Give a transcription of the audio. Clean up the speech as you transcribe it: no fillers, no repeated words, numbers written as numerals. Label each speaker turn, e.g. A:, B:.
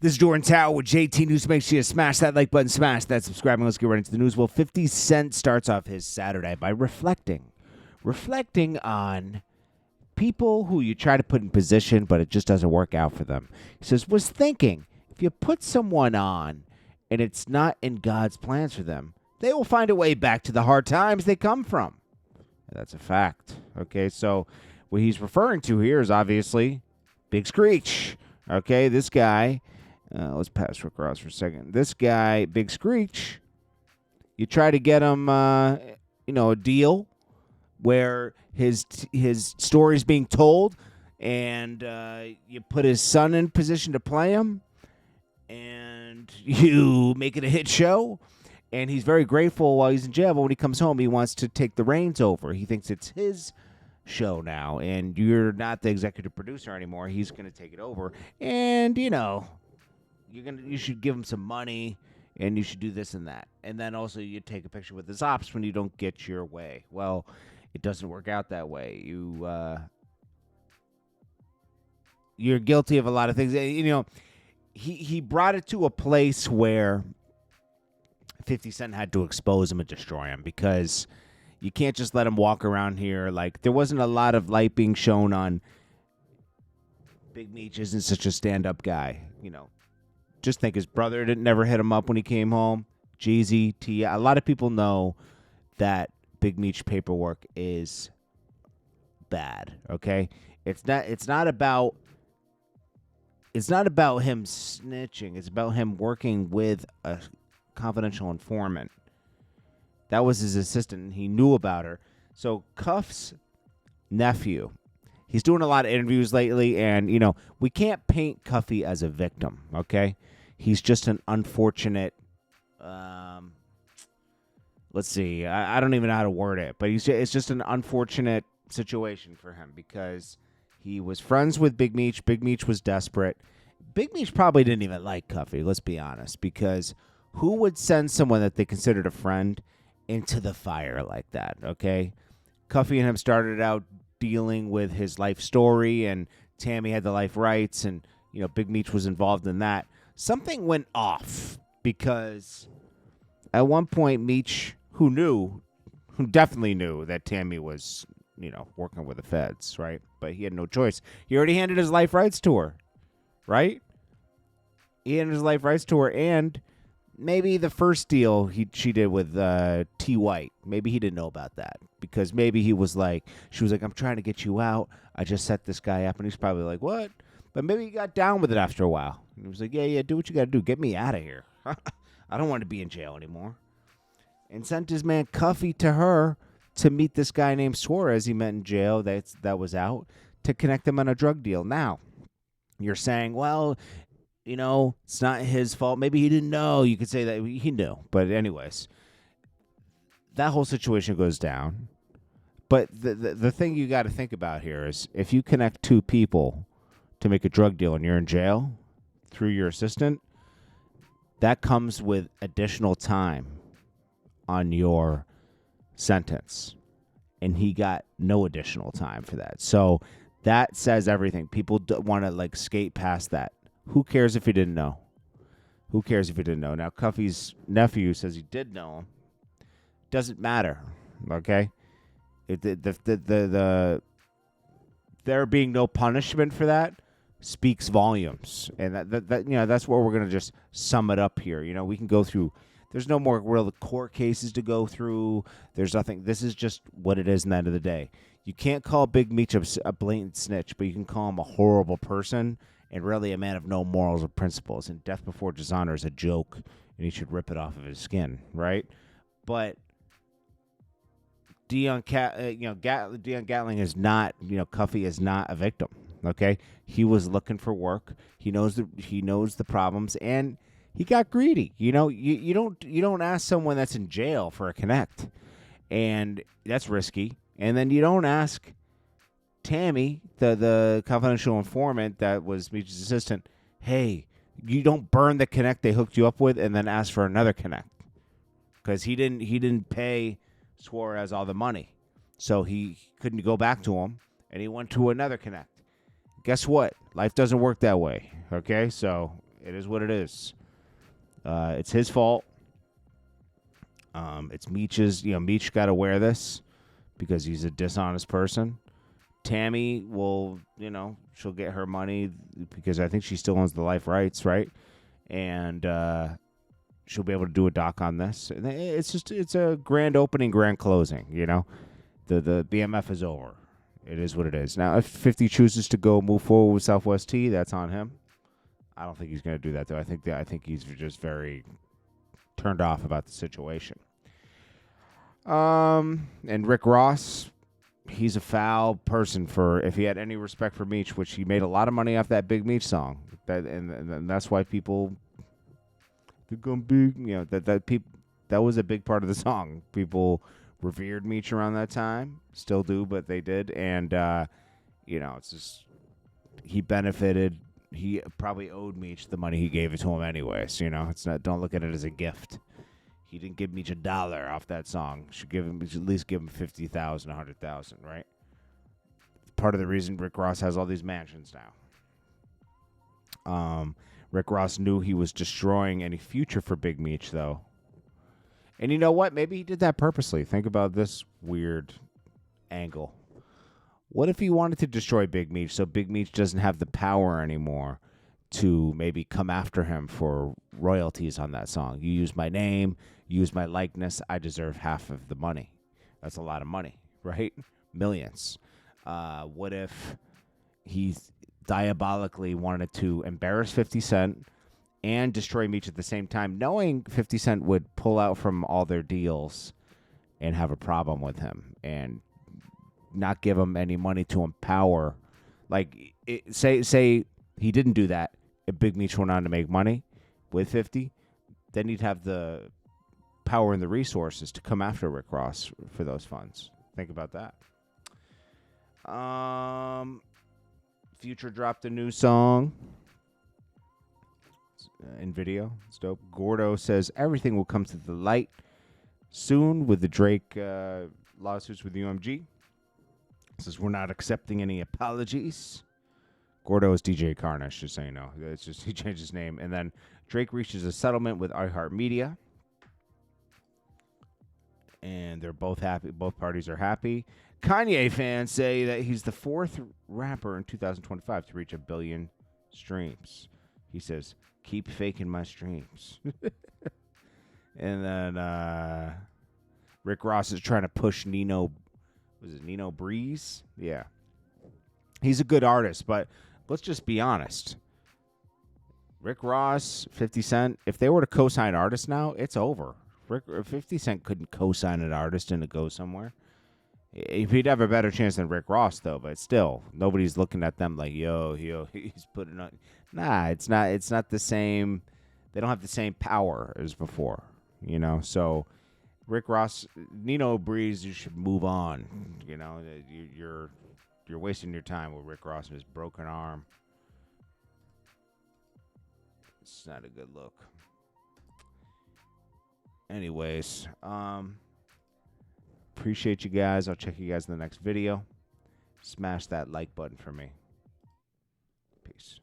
A: This is Jordan Tower with JT News. Make sure you smash that like button, smash that subscribe, and let's get right into the news. Well, 50 Cent starts off his Saturday by reflecting on people who you try to put in position, but it just doesn't work out for them. He says, was thinking, if you put someone on and it's not in God's plans for them, they will find a way back to the hard times they come from. That's a fact. Okay, so what he's referring to here is obviously Big Screech. Okay, this guy, let's pass Rick Ross for a second. This guy, Big Screech, you try to get him, a deal where his story's being told, and you put his son in position to play him, and you make it a hit show. And he's very grateful while he's in jail, but when he comes home, he wants to take the reins over. He thinks it's his show now, and you're not the executive producer anymore. He's going to take it over, and you should give him some money, and you should do this and that, and then also you take a picture with his ops when you don't get your way. Well, it doesn't work out that way. You're guilty of a lot of things. He brought it to a place where 50 Cent had to expose him and destroy him, because you can't just let him walk around here. Like, there wasn't a lot of light being shown on Big Meech isn't such a stand-up guy. Just think his brother didn't never hit him up when he came home. Jeezy, T. A lot of people know that Big Meech paperwork is bad. Okay, it's not about him snitching. It's about him working with a confidential informant. That was his assistant, and he knew about her. So Cuff's nephew, he's doing a lot of interviews lately, and, we can't paint Cuffy as a victim, okay? He's just an unfortunate, let's see, I don't even know how to word it, but it's just an unfortunate situation for him, because he was friends with Big Meech. Big Meech was desperate. Big Meech probably didn't even like Cuffy, let's be honest, because who would send someone that they considered a friend into the fire like that, okay? Cuffy and him started out dealing with his life story, and Tammy had the life rights, and, Big Meech was involved in that. Something went off, because at one point, Meech, who definitely knew that Tammy was, working with the feds, right? But he had no choice. He already handed his life rights to her, right? He handed his life rights to her, and maybe the first deal she did with T. White, maybe he didn't know about that, because maybe she was like, I'm trying to get you out. I just set this guy up, and he's probably like, what? But maybe he got down with it after a while. And he was like, yeah, do what you got to do. Get me out of here. I don't want to be in jail anymore. And sent his man Cuffy to her to meet this guy named Suarez he met in jail that was out, to connect them on a drug deal. Now, you're saying, well, it's not his fault. Maybe he didn't know. You could say that he knew. But anyways, that whole situation goes down. But the thing you got to think about here is, if you connect two people to make a drug deal and you're in jail through your assistant, that comes with additional time on your sentence. And he got no additional time for that. So that says everything. People want to skate past that. Who cares if he didn't know? Who cares if he didn't know? Now, Cuffy's nephew says he did know him. Doesn't matter, okay? The there being no punishment for that speaks volumes, and that's where we're gonna just sum it up here. We can go through. There's no more real court cases to go through. There's nothing. This is just what it is. In the end of the day, you can't call Big Meech a blatant snitch, but you can call him a horrible person, and really a man of no morals or principles. And death before dishonor is a joke, and he should rip it off of his skin, right? But Dion Gatling is not, Cuffy is not a victim, okay? He was looking for work. He knows the problems, and he got greedy. You don't ask someone that's in jail for a connect, and that's risky. And then you don't ask Tammy, the confidential informant that was Meech's assistant, hey, you don't burn the connect they hooked you up with and then ask for another connect, because he didn't pay Suarez all the money, so he couldn't go back to him, and he went to another connect. Guess what? Life doesn't work that way. Okay, so It is what it is. It's his fault. It's Meech's. Meech got to wear this because he's a dishonest person. Tammy will, she'll get her money because I think she still owns the life rights, right? And she'll be able to do a doc on this. And it's a grand opening, grand closing. The BMF is over. It is what it is. Now, if 50 chooses to go move forward with Southwest T, that's on him. I don't think he's going to do that, though. I think he's just very turned off about the situation. And Rick Ross, he's a foul person for if he had any respect for Meech, which he made a lot of money off that Big Meech song. And that's why people become big. That was a big part of the song. People revered Meech around that time, still do, but they did. And it's just he benefited. He probably owed Meech the money. He gave it to him anyways. It's not. Don't look at it as a gift. He didn't give Meech $1 off that song. Should at least give him 50,000, 100,000, right? Part of the reason Rick Ross has all these mansions now. Rick Ross knew he was destroying any future for Big Meech, though. And you know what? Maybe he did that purposely. Think about this weird angle. What if he wanted to destroy Big Meech so Big Meech doesn't have the power anymore to maybe come after him for royalties on that song? You use my name, you use my likeness, I deserve half of the money. That's a lot of money, right? Millions. What if he diabolically wanted to embarrass 50 Cent and destroy Meech at the same time, knowing 50 Cent would pull out from all their deals and have a problem with him and not give him any money to empower? Like, say he didn't do that. If Big Meech went on to make money with 50, then he'd have the power and the resources to come after Rick Ross for those funds. Think about that. Future dropped a new song in video. It's dope. Gordo says everything will come to the light soon with the Drake lawsuits with UMG. Says we're not accepting any apologies. Gordo is DJ Carnish, just so you know. It's just he changed his name. And then Drake reaches a settlement with iHeartMedia. And they're both happy. Both parties are happy. Kanye fans say that he's the fourth rapper in 2025 to reach 1 billion streams. He says, keep faking my streams. And then Rick Ross is trying to push Nino. Was it Nino Breeze? Yeah. He's a good artist, but let's just be honest. Rick Ross, 50 Cent, if they were to co-sign artists now, it's over. 50 Cent couldn't co-sign an artist and to go somewhere. He'd have a better chance than Rick Ross, though, but still, nobody's looking at them like, yo, he's putting on. Nah, it's not the same. They don't have the same power as before, So Rick Ross, Nino Breeze, you should move on. You're wasting your time with Rick Ross and his broken arm. It's not a good look. Anyways, appreciate you guys. I'll check you guys in the next video. Smash that like button for me. Peace.